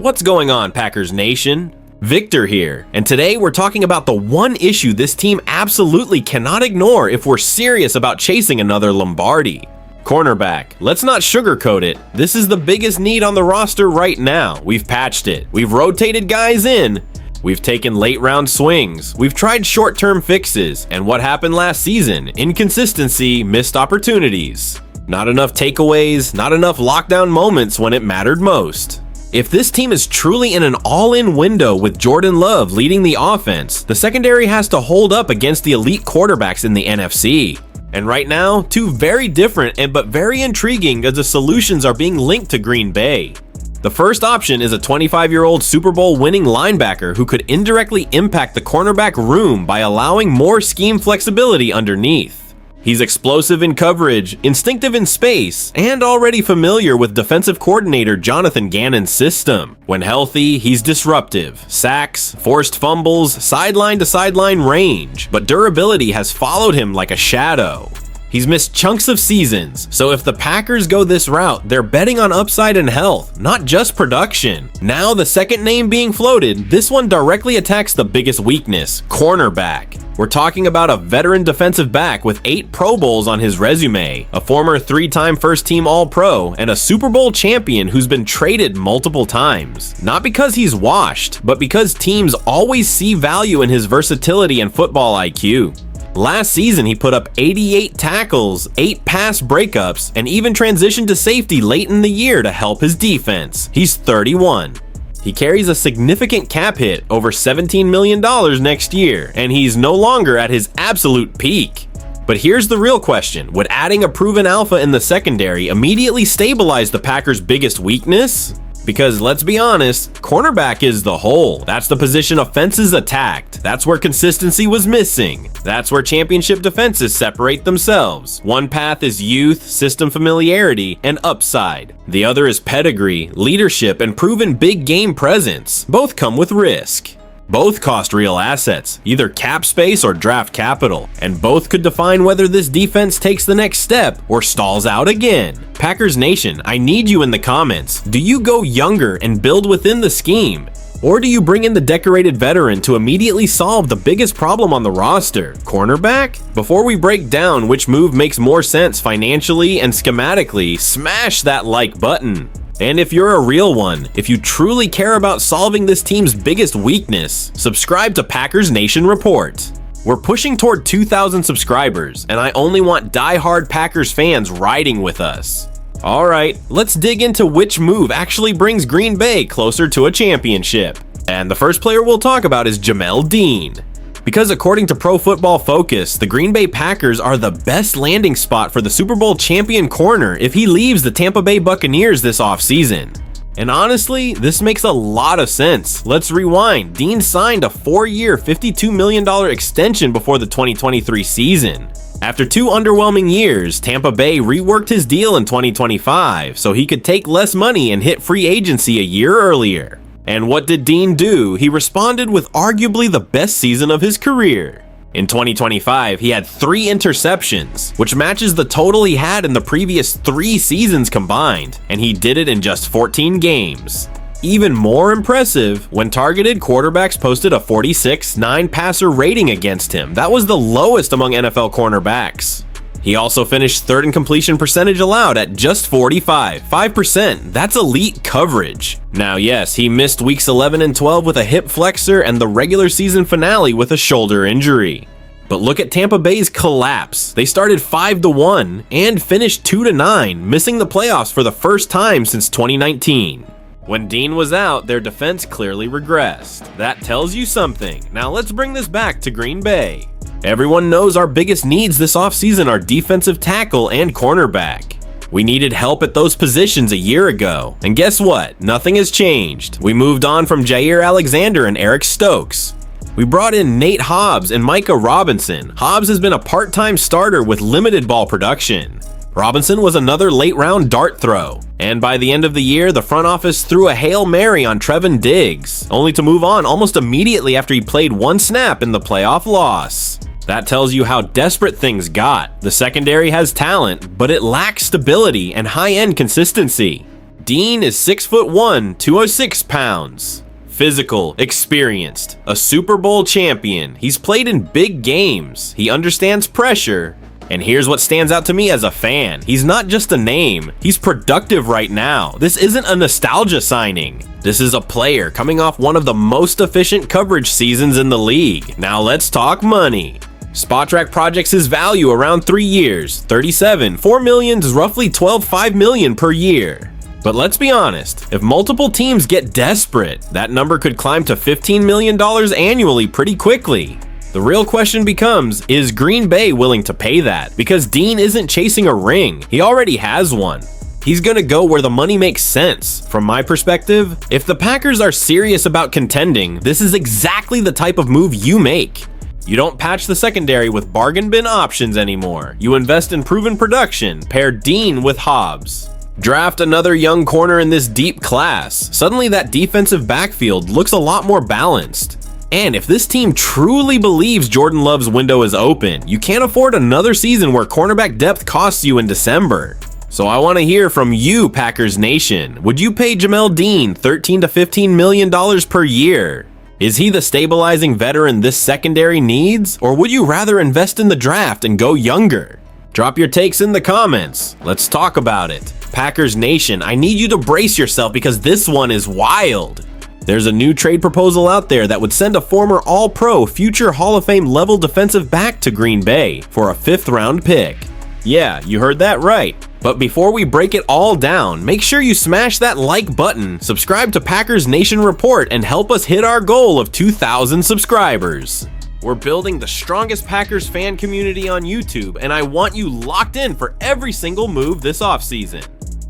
What's going on, Packers Nation? Victor here, and today we're talking about the one issue this team absolutely cannot ignore if we're serious about chasing another Lombardi. Cornerback. Let's not sugarcoat it. This is the biggest need on the roster right now. We've patched it. We've rotated guys in. We've taken late round swings. We've tried short-term fixes. And what happened last season? Inconsistency, missed opportunities. Not enough takeaways, not enough lockdown moments when it mattered most. If this team is truly in an all-in window with Jordan Love leading the offense, the secondary has to hold up against the elite quarterbacks in the NFC. And right now, two very different but very intriguing as the solutions are being linked to Green Bay. The first option is a 25-year-old Super Bowl winning linebacker who could indirectly impact the cornerback room by allowing more scheme flexibility underneath. He's explosive in coverage, instinctive in space, and already familiar with defensive coordinator Jonathan Gannon's system. When healthy, he's disruptive. Sacks, forced fumbles, sideline-to-sideline range, but durability has followed him like a shadow. He's missed chunks of seasons, so if the Packers go this route, they're betting on upside and health, not just production. Now the second name being floated, this one directly attacks the biggest weakness, cornerback. We're talking about a veteran defensive back with 8 Pro Bowls on his resume, a former 3-time first-team All-Pro, and a Super Bowl champion who's been traded multiple times. Not because he's washed, but because teams always see value in his versatility and football IQ. Last season, he put up 88 tackles, 8 pass breakups, and even transitioned to safety late in the year to help his defense. He's 31. He carries a significant cap hit, over $17 million next year, and he's no longer at his absolute peak. But here's the real question. Would adding a proven alpha in the secondary immediately stabilize the Packers' biggest weakness? Because let's be honest, cornerback is the hole. That's the position offenses attacked. That's where consistency was missing. That's where championship defenses separate themselves. One path is youth, system familiarity, and upside. The other is pedigree, leadership, and proven big game presence. Both come with risk. Both cost real assets, either cap space or draft capital, and both could define whether this defense takes the next step or stalls out again. Packers Nation, I need you in the comments. Do you go younger and build within the scheme? Or do you bring in the decorated veteran to immediately solve the biggest problem on the roster, cornerback? Before we break down which move makes more sense financially and schematically, smash that like button. And if you're a real one, if you truly care about solving this team's biggest weakness, subscribe to Packers Nation Report. We're pushing toward 2,000 subscribers, and I only want die-hard Packers fans riding with us. Alright, let's dig into which move actually brings Green Bay closer to a championship. And the first player we'll talk about is Jamal Dean. Because according to Pro Football Focus, the Green Bay Packers are the best landing spot for the Super Bowl champion corner if he leaves the Tampa Bay Buccaneers this offseason. And honestly, this makes a lot of sense. Let's rewind. Dean signed a 4-year, $52 million extension before the 2023 season. After 2 underwhelming years, Tampa Bay reworked his deal in 2025 so he could take less money and hit free agency a year earlier. And what did Dean do? He responded with arguably the best season of his career. In 2025, he had 3 interceptions, which matches the total he had in the previous 3 seasons combined, and he did it in just 14 games. Even more impressive, when targeted, quarterbacks posted a 46.9 passer rating against him. That was the lowest among NFL cornerbacks. He also finished 3rd in completion percentage allowed at just 5%. That's elite coverage. Now yes, he missed weeks 11 and 12 with a hip flexor and the regular season finale with a shoulder injury. But look at Tampa Bay's collapse. They started 5-1 and finished 2-9, missing the playoffs for the first time since 2019. When Dean was out, their defense clearly regressed. That tells you something. Now let's bring this back to Green Bay. Everyone knows our biggest needs this offseason are defensive tackle and cornerback. We needed help at those positions a year ago, and guess what? Nothing has changed. We moved on from Jair Alexander and Eric Stokes. We brought in Nate Hobbs and Micah Robinson. Hobbs has been a part-time starter with limited ball production. Robinson was another late-round dart throw, and by the end of the year, the front office threw a Hail Mary on Trevon Diggs, only to move on almost immediately after he played 1 snap in the playoff loss. That tells you how desperate things got. The secondary has talent, but it lacks stability and high-end consistency. Dean is 6'1", 206 pounds. Physical, experienced, a Super Bowl champion. He's played in big games. He understands pressure. And here's what stands out to me as a fan. He's not just a name. He's productive right now. This isn't a nostalgia signing. This is a player coming off one of the most efficient coverage seasons in the league. Now let's talk money. Spotrac projects his value around 3 years. 37, 4 million is roughly 5 million per year. But let's be honest, if multiple teams get desperate, that number could climb to $15 million annually pretty quickly. The real question becomes, is Green Bay willing to pay that? Because Dean isn't chasing a ring, he already has one. He's gonna go where the money makes sense. From my perspective, if the Packers are serious about contending, this is exactly the type of move you make. You don't patch the secondary with bargain bin options anymore. You invest in proven production, pair Dean with Hobbs. Draft another young corner in this deep class. Suddenly that defensive backfield looks a lot more balanced. And if this team truly believes Jordan Love's window is open, you can't afford another season where cornerback depth costs you in December. So I want to hear from you, Packers Nation. Would you pay Jamal Dean $13 to $15 million per year? Is he the stabilizing veteran this secondary needs? Or would you rather invest in the draft and go younger? Drop your takes in the comments. Let's talk about it. Packers Nation, I need you to brace yourself because this one is wild. There's a new trade proposal out there that would send a former All-Pro, future Hall of Fame level defensive back to Green Bay for a 5th round pick. Yeah, you heard that right. But before we break it all down, make sure you smash that like button, subscribe to Packers Nation Report, and help us hit our goal of 2,000 subscribers. We're building the strongest Packers fan community on YouTube, and I want you locked in for every single move this offseason.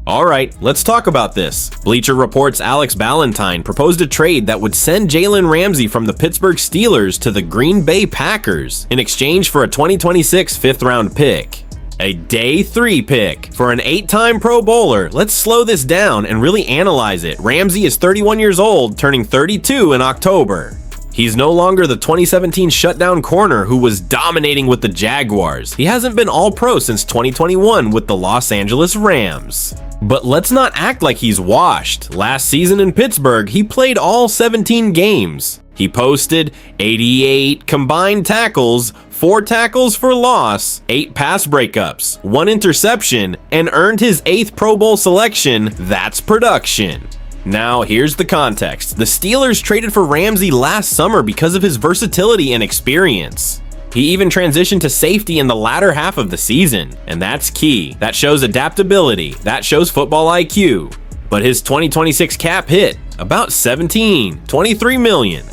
Alright, let's talk about this. Bleacher Report's Alex Ballantyne proposed a trade that would send Jalen Ramsey from the Pittsburgh Steelers to the Green Bay Packers in exchange for a 2026 5th round pick. A day 3 pick for an 8-time Pro Bowler. Let's slow this down and really analyze it. Ramsey is 31 years old, turning 32 in October. He's no longer the 2017 shutdown corner who was dominating with the Jaguars. He hasn't been All-Pro since 2021 with the Los Angeles Rams. But let's not act like he's washed. Last season in Pittsburgh, he played all 17 games. He posted 88 combined tackles, 4 tackles for loss, 8 pass breakups, 1 interception, and earned his 8th Pro Bowl selection. That's production. Now, here's the context. The Steelers traded for Ramsey last summer because of his versatility and experience. He even transitioned to safety in the latter half of the season, and that's key. That shows adaptability. That shows football IQ. But his 2026 cap hit about 23 million.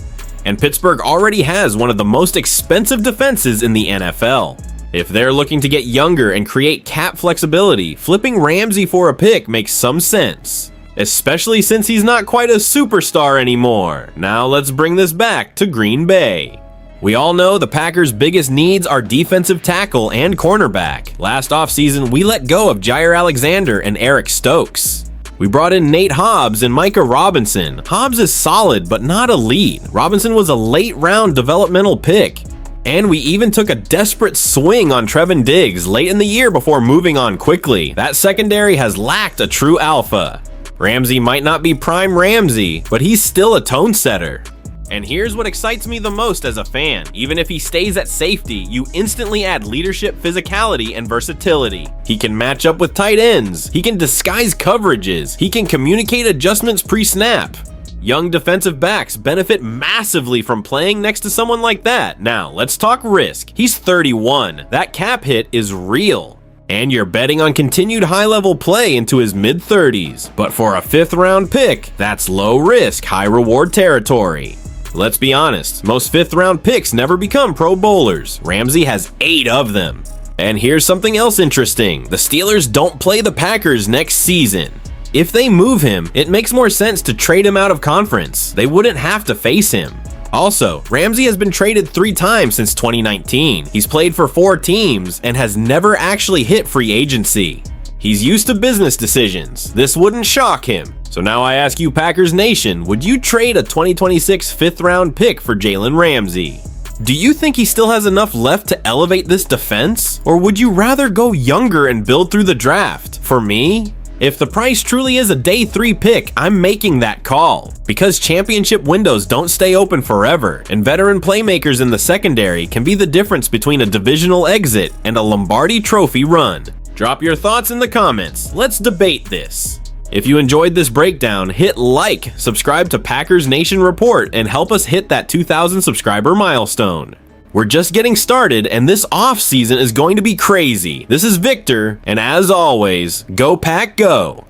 And Pittsburgh already has one of the most expensive defenses in the NFL. If they're looking to get younger and create cap flexibility, flipping Ramsey for a pick makes some sense. Especially since he's not quite a superstar anymore. Now let's bring this back to Green Bay. We all know the Packers' biggest needs are defensive tackle and cornerback. Last offseason, we let go of Jair Alexander and Eric Stokes. We brought in Nate Hobbs and Micah Robinson. Hobbs is solid, but not elite. Robinson was a late-round developmental pick. And we even took a desperate swing on Trevin Diggs late in the year before moving on quickly. That secondary has lacked a true alpha. Ramsey might not be prime Ramsey, but he's still a tone setter. And here's what excites me the most as a fan. Even if he stays at safety, you instantly add leadership, physicality, and versatility. He can match up with tight ends. He can disguise coverages. He can communicate adjustments pre-snap. Young defensive backs benefit massively from playing next to someone like that. Now, let's talk risk. He's 31. That cap hit is real. And you're betting on continued high-level play into his mid-30s. But for a 5th round pick, that's low-risk, high-reward territory. Let's be honest, most 5th round picks never become Pro Bowlers. Ramsey has 8 of them. And here's something else interesting. The Steelers don't play the Packers next season. If they move him, it makes more sense to trade him out of conference. They wouldn't have to face him. Also, Ramsey has been traded 3 times since 2019. He's played for 4 teams and has never actually hit free agency. He's used to business decisions. This wouldn't shock him. So now I ask you, Packers Nation, would you trade a 2026 5th round pick for Jalen Ramsey? Do you think he still has enough left to elevate this defense? Or would you rather go younger and build through the draft? For me, If the price truly is a day 3 pick, I'm making that call. Because championship windows don't stay open forever, and veteran playmakers in the secondary can be the difference between a divisional exit and a Lombardi Trophy run. Drop your thoughts in the comments. Let's debate this. If you enjoyed this breakdown, hit like, subscribe to Packers Nation Report, and help us hit that 2,000 subscriber milestone. We're just getting started, and this off season is going to be crazy. This is Victor, and as always, go Pack Go!